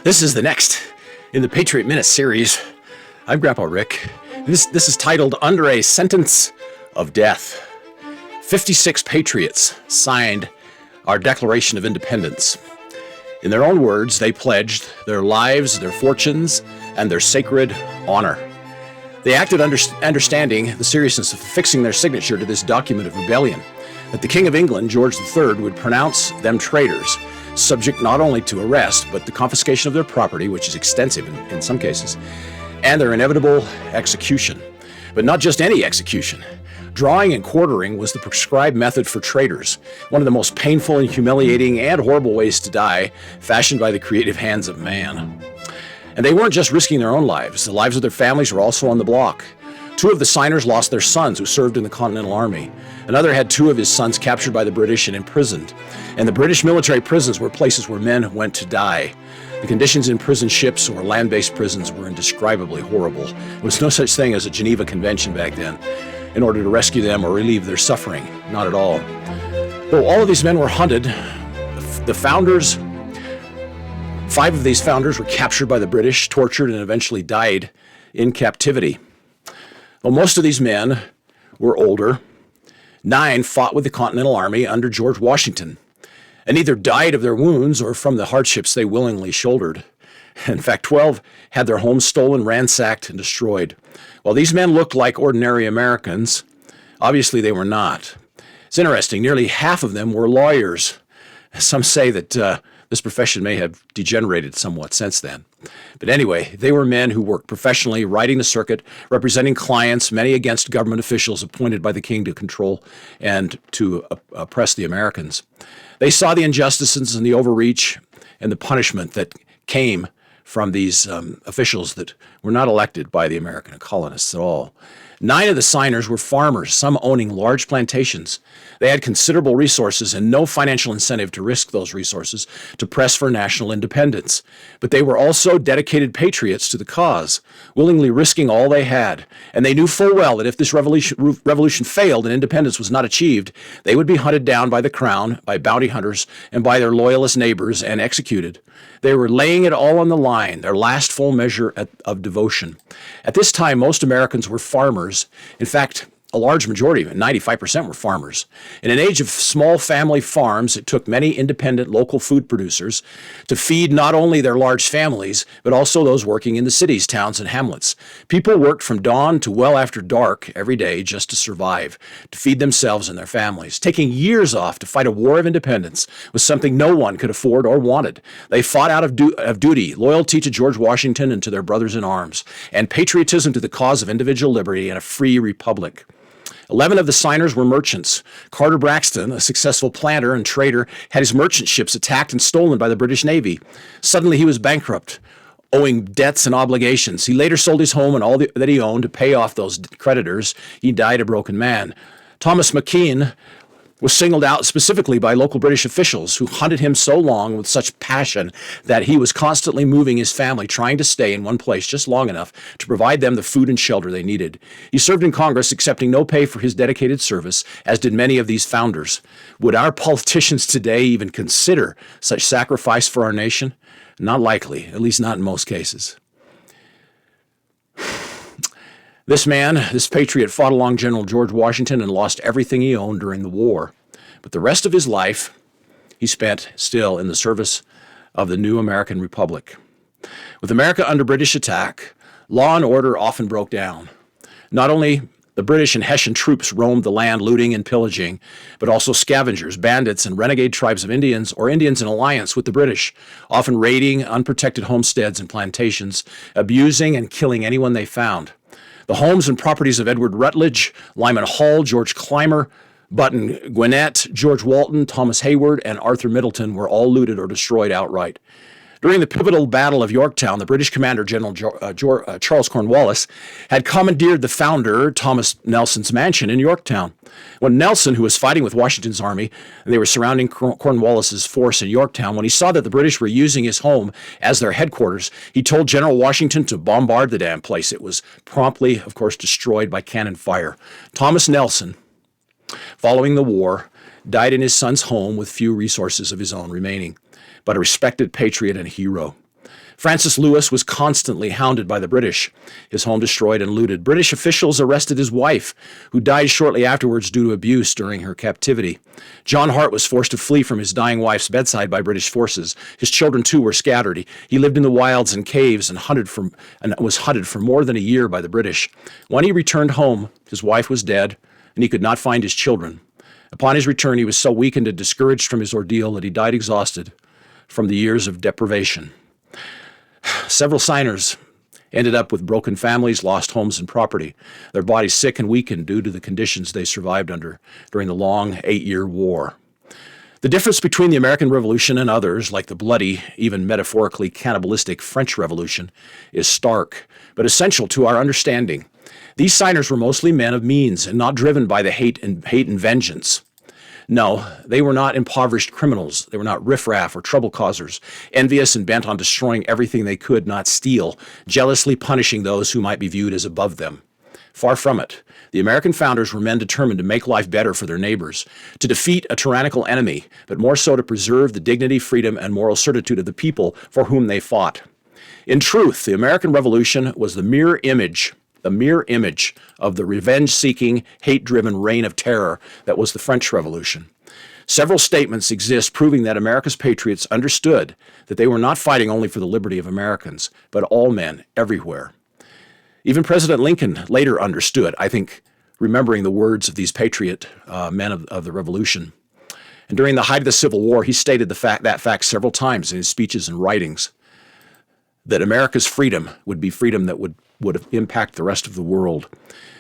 This is the next in the Patriot Minute series. I'm Grandpa Rick. This is titled Under a Sentence of Death. 56 patriots signed our Declaration of Independence. In their own words, they pledged their lives, their fortunes, and their sacred honor. They acted understanding the seriousness of affixing their signature to this document of rebellion, that the King of England, George III, would pronounce them traitors, subject not only to arrest, but the confiscation of their property, which is extensive in some cases, and their inevitable execution. But not just any execution. Drawing and quartering was the prescribed method for traitors, one of the most painful and humiliating and horrible ways to die, fashioned by the creative hands of man. And they weren't just risking their own lives. The lives of their families were also on the block. 2 of the signers lost their sons who served in the Continental Army. Another had 2 of his sons captured by the British and imprisoned. And the British military prisons were places where men went to die. The conditions in prison ships or land-based prisons were indescribably horrible. There was no such thing as a Geneva Convention back then in order to rescue them or relieve their suffering. Not at all. Though all of these men were hunted, the founders, 5 of these founders were captured by the British, tortured, and eventually died in captivity. Well, most of these men were older. 9 fought with the Continental Army under George Washington and either died of their wounds or from the hardships they willingly shouldered. In fact, 12 had their homes stolen, ransacked, and destroyed. While these men looked like ordinary Americans, obviously they were not. It's interesting, nearly half of them were lawyers. Some say that this profession may have degenerated somewhat since then. But anyway, they were men who worked professionally, riding the circuit, representing clients, many against government officials appointed by the king to control and to oppress the Americans. They saw the injustices and the overreach and the punishment that came from these officials that were not elected by the American colonists at all. 9 of the signers were farmers, some owning large plantations. They had considerable resources and no financial incentive to risk those resources to press for national independence. But they were also dedicated patriots to the cause, willingly risking all they had. And they knew full well that if this revolution failed and independence was not achieved, they would be hunted down by the crown, by bounty hunters, and by their loyalist neighbors and executed. They were laying it all on the line, their last full measure of devotion. At this time, most Americans were farmers. In fact, a large majority, 95%, were farmers. In an age of small family farms, it took many independent local food producers to feed not only their large families, but also those working in the cities, towns, and hamlets. People worked from dawn to well after dark every day just to survive, to feed themselves and their families. Taking years off to fight a war of independence was something no one could afford or wanted. They fought out of duty, loyalty to George Washington and to their brothers in arms, and patriotism to the cause of individual liberty and a free republic. 11 of the signers were merchants. Carter Braxton, a successful planter and trader, had his merchant ships attacked and stolen by the British Navy. Suddenly he was bankrupt, owing debts and obligations. He later sold his home and all that he owned to pay off those creditors. He died a broken man. Thomas McKean was singled out specifically by local British officials who hunted him so long with such passion that he was constantly moving his family, trying to stay in one place just long enough to provide them the food and shelter they needed. He served in Congress, accepting no pay for his dedicated service, as did many of these founders. Would our politicians today even consider such sacrifice for our nation? Not likely, at least not in most cases. This man, this patriot, fought along General George Washington and lost everything he owned during the war. But the rest of his life, he spent still in the service of the new American Republic. With America under British attack, law and order often broke down. Not only the British and Hessian troops roamed the land looting and pillaging, but also scavengers, bandits, and renegade tribes of Indians or Indians in alliance with the British, often raiding unprotected homesteads and plantations, abusing and killing anyone they found. The homes and properties of Edward Rutledge, Lyman Hall, George Clymer, Button Gwinnett, George Walton, Thomas Hayward, and Arthur Middleton were all looted or destroyed outright. During the pivotal Battle of Yorktown, the British commander, General Charles Cornwallis, had commandeered the founder, Thomas Nelson's mansion in Yorktown. When Nelson, who was fighting with Washington's army, and they were surrounding Cornwallis's force in Yorktown, when he saw that the British were using his home as their headquarters, he told General Washington to bombard the damn place. It was promptly, of course, destroyed by cannon fire. Thomas Nelson, following the war, died in his son's home with few resources of his own remaining, but a respected patriot and hero. Francis Lewis was constantly hounded by the British, his home destroyed and looted. British officials arrested his wife, who died shortly afterwards due to abuse during her captivity. John Hart was forced to flee from his dying wife's bedside by British forces. His children, too, were scattered. He lived in the wilds and caves and was hunted for more than a year by the British. When he returned home, his wife was dead, and he could not find his children. Upon his return, he was so weakened and discouraged from his ordeal that he died exhausted from the years of deprivation. Several signers ended up with broken families, lost homes and property, their bodies sick and weakened due to the conditions they survived under during the long 8-year war. The difference between the American Revolution and others, like the bloody, even metaphorically cannibalistic French Revolution, is stark, but essential to our understanding. These signers were mostly men of means and not driven by the hate and vengeance. No, they were not impoverished criminals. They were not riffraff or trouble causers, envious and bent on destroying everything they could not steal, jealously punishing those who might be viewed as above them. Far from it. The American founders were men determined to make life better for their neighbors, to defeat a tyrannical enemy, but more so to preserve the dignity, freedom, and moral certitude of the people for whom they fought. In truth, the American Revolution was the mirror image of the revenge-seeking, hate-driven reign of terror that was the French Revolution. Several statements exist proving that America's patriots understood that they were not fighting only for the liberty of Americans, but all men everywhere. Even President Lincoln later understood, I think, remembering the words of these patriot men of the Revolution. And during the height of the Civil War, he stated that fact several times in his speeches and writings, that America's freedom would be freedom that would impact the rest of the world.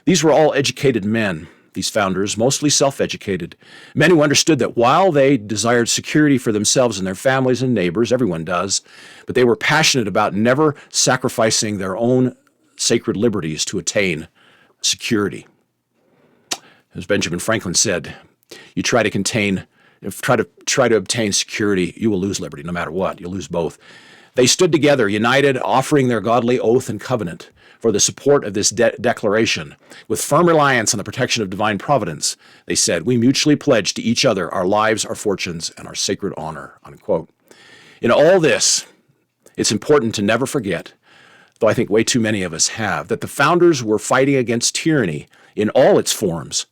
These were all educated men, these founders, mostly self-educated, men who understood that while they desired security for themselves and their families and neighbors, everyone does, but they were passionate about never sacrificing their own sacred liberties to attain security. As Benjamin Franklin said, you try to obtain security, you will lose liberty no matter what. You'll lose both. They stood together, united, offering their godly oath and covenant for the support of this declaration. With firm reliance on the protection of divine providence, they said, we mutually pledge to each other our lives, our fortunes, and our sacred honor, unquote. In all this, it's important to never forget, though I think way too many of us have, that the founders were fighting against tyranny in all its forms.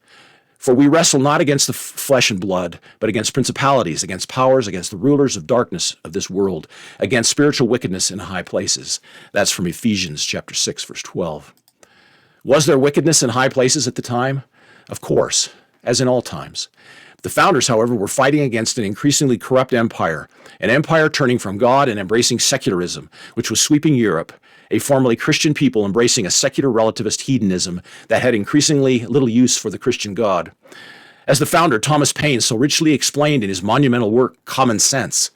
For we wrestle not against the flesh and blood, but against principalities, against powers, against the rulers of darkness of this world, against spiritual wickedness in high places. That's from Ephesians chapter 6, verse 12. Was there wickedness in high places at the time? Of course, as in all times. The founders, however, were fighting against an increasingly corrupt empire, an empire turning from God and embracing secularism, which was sweeping Europe, a formerly Christian people embracing a secular relativist hedonism that had increasingly little use for the Christian God. As the founder, Thomas Paine, so richly explained in his monumental work, Common Sense,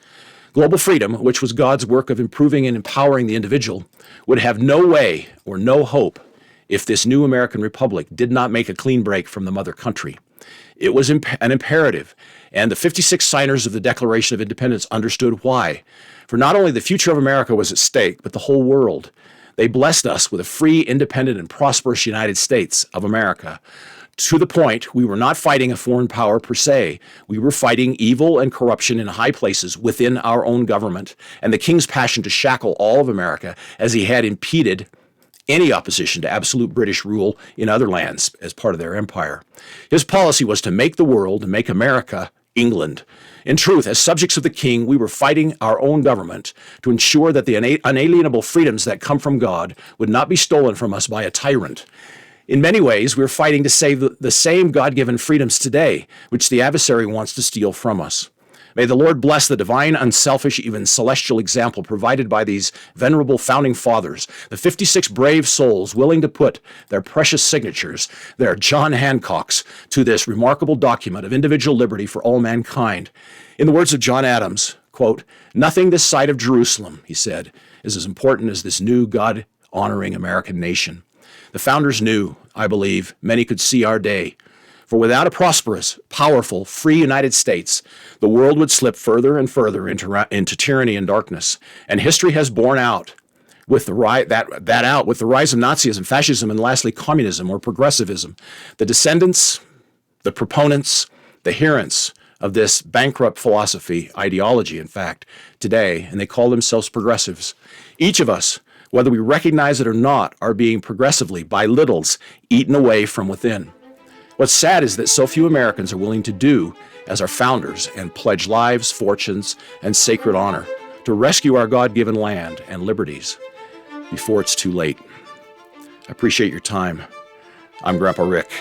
global freedom, which was God's work of improving and empowering the individual, would have no way or no hope if this new American republic did not make a clean break from the mother country. It was an imperative, and the 56 signers of the Declaration of Independence understood why. For not only the future of America was at stake, but the whole world. They blessed us with a free, independent, and prosperous United States of America. To the point, we were not fighting a foreign power per se. We were fighting evil and corruption in high places within our own government, and the king's passion to shackle all of America as he had impeded any opposition to absolute British rule in other lands as part of their empire. His policy was to make the world, and make America, England. In truth, as subjects of the king, we were fighting our own government to ensure that the unalienable freedoms that come from God would not be stolen from us by a tyrant. In many ways, we're fighting to save the same God-given freedoms today, which the adversary wants to steal from us. May the Lord bless the divine, unselfish, even celestial example provided by these venerable founding fathers, the 56 brave souls willing to put their precious signatures, their John Hancocks, to this remarkable document of individual liberty for all mankind. In the words of John Adams, quote, nothing this side of Jerusalem, he said, is as important as this new God-honoring American nation. The founders knew, I believe, many could see our day. For without a prosperous, powerful, free United States, the world would slip further and further into tyranny and darkness. And history has borne out with the rise of Nazism, fascism, and lastly, communism or progressivism. The descendants, the proponents, the adherents of this bankrupt philosophy, ideology, in fact, today, and they call themselves progressives. Each of us, whether we recognize it or not, are being progressively, by littles, eaten away from within. What's sad is that so few Americans are willing to do as our founders and pledge lives, fortunes, and sacred honor to rescue our God-given land and liberties before it's too late. I appreciate your time. I'm Grandpa Rick.